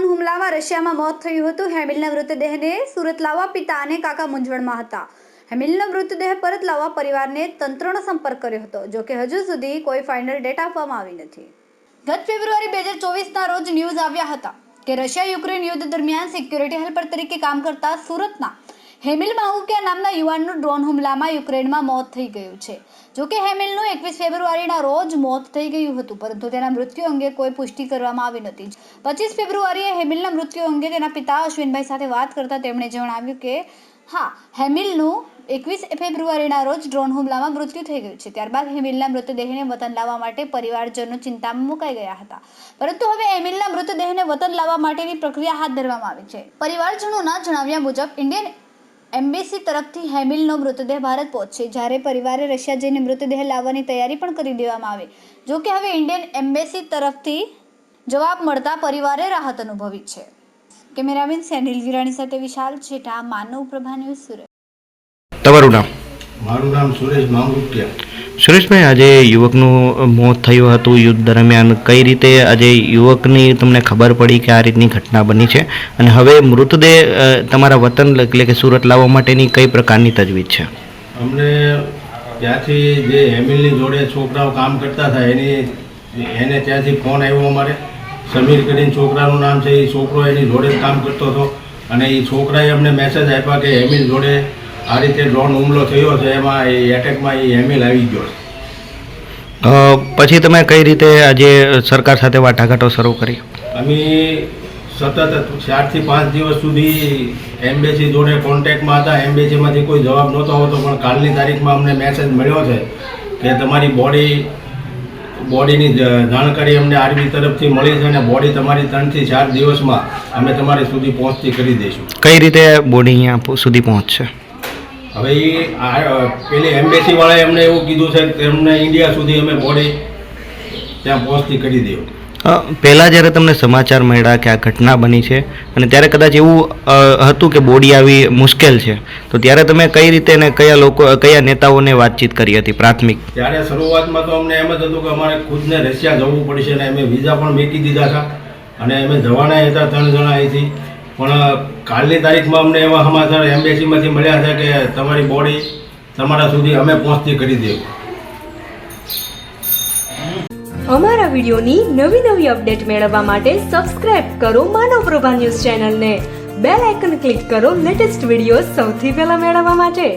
Drone હુમલામાં રશિયામાં મોત થયું હતું. હેમિલના મૃતદેહને સુરત લાવવા પિતા અને કાકા મૂંઝવણમાં હતા. હેમિલનો મૃતદેહ પરત લાવવા પરિવારને તંત્રનો સંપર્ક કર્યો હતો. જોકે હજુ સુધી કોઈ ફાઇનલ ડેટ આપવામાં આવી નથી. ગત ફેબ્રુઆરી 2024ના રોજ ન્યૂઝ આવ્યા હતા કે રશિયા યુક્રેન યુદ્ધ દરમિયાન સિક્યુરિટી હેલ્પર તરીકે કામ કરતા સુરતના હેમિલ માહુકિયા નામના યુવાનનું ડ્રોન હુમલામાં યુક્રેનમાં મોત થઈ ગયું છે. જોકે હેમિલનું 21 ફેબ્રુઆરીના રોજ મોત થઈ ગયું હતું, પરંતુ તેના મૃત્યુ અંગે કોઈ પુષ્ટિ કરવામાં આવી નથી. 25 ફેબ્રુઆરીએ હેમિલના મૃત્યુ અંગે તેના પિતા અશ્વિનભાઈ સાથે વાત કરતા તેમણે જણાવ્યું કે હા, હેમિલનું 21 ફેબ્રુઆરીના રોજ ડ્રોન હુમલામાં મૃત્યુ થઈ ગયું છે. ત્યારબાદ હેમિલના મૃતદેહને વતન લાવવા માટે પરિવારજનો ચિંતામાં મુકાઈ ગયા હતા, પરંતુ હવે હેમિલના મૃતદેહને વતન લાવવા માટેની પ્રક્રિયા હાથ ધરવામાં આવી છે. પરિવારજનોના જણાવ્યા મુજબ ઇન્ડિયન એમ્બેસી તરફથી હેમિલનો મૃતદેહ ભારત પહોંચશે, જ્યારે પરિવારે રશિયા જઈને મૃતદેહ લાવવાની તૈયારી પણ કરી દેવામાં આવે. જોકે હવે ઇન્ડિયન એમ્બેસી તરફથી જવાબ મળતા પરિવારે રાહત અનુભવી છે. કેમેરામેન સેનિલ વિરાણી સાથે વિશાલ છેટા, માનવ પ્રભા ન્યૂઝ, સુરત. તમારું નામ? મારું નામ સુરેશ માંગુટિયા. સુરેશભાઈ, આજે યુવકનું મોત થયું હતું યુદ્ધ દરમિયાન. કઈ રીતે આજે યુવકની તમને ખબર પડી કે આ રીતની ઘટના બની છે, અને હવે મૃતદેહ તમારા વતન એટલે કે સુરત લાવવા માટેની કઈ પ્રકારની તજવીજ છે? અમને ત્યાંથી જે હેમિલની જોડે છોકરાઓ કામ કરતા હતા એને ત્યાંથી ફોન આવ્યો અમારે. સમીર કરીને છોકરાનું નામ છે. એ છોકરો એની જોડે જ કામ કરતો હતો, અને એ છોકરાએ અમને મેસેજ આપ્યા કે હેમિલ જોડે આ રીતે ડ્રોન હુમલો થયો છે, એમાં એ એટેકમાં એ હેમિલ આવી ગયો છે. પછી તમે કઈ રીતે આજે સરકાર સાથે વાટાઘાટો શરૂ કરી? અમે સતત 4 થી 5 દિવસ સુધી એમ્બેસી જોડે કોન્ટેક્ટમાં હતા. એમ્બેસીમાંથી કોઈ જવાબ નહોતો આવતો, પણ કાલની તારીખમાં અમને મેસેજ મળ્યો છે કે તમારી બોડીની જાણકારી અમને આર્મી તરફથી મળી છે, અને બોડી તમારી 3 થી 4 દિવસમાં અમે તમારી સુધી પહોંચતી કરી દઈશું. કઈ રીતે બોડી અહીંયા સુધી પહોંચશે? હવે એ પેલી એમ્બેસીવાળાએ અમને એવું કીધું છે કે અમને ઇન્ડિયા સુધી અમે બોડી ત્યાં પહોંચતી કરી દઈએ. પહેલાં જ્યારે તમને સમાચાર મળ્યા કે આ ઘટના બની છે, અને ત્યારે કદાચ એવું હતું કે બોડી આવી મુશ્કેલ છે, તો ત્યારે તમે કઈ રીતે અને કયા નેતાઓને વાતચીત કરી હતી પ્રાથમિક? ત્યારે શરૂઆતમાં તો અમને એમ જ હતું કે અમારે ખુદને રશિયા જવું પડશે, અને અમે વિઝા પણ મૂકી દીધા હતા, અને અમે જવાના હતા 3 જણા અહીંથી. પણ કાલની તારીખમાં અમને એવા સમાચાર એમ્બેસીમાંથી મળ્યા છે કે તમારી બોડી તમારા સુધી અમે પહોંચતી કરી દઈએ. અમારા વિડીયોની નવી અપડેટ મેળવવા માટે સબસ્ક્રાઇબ કરો માનવ પ્રભા ન્યૂઝ ચેનલને. બેલ આઇકન ક્લિક કરો લેટેસ્ટ વિડીયો સૌથી પહેલા મેળવવા માટે.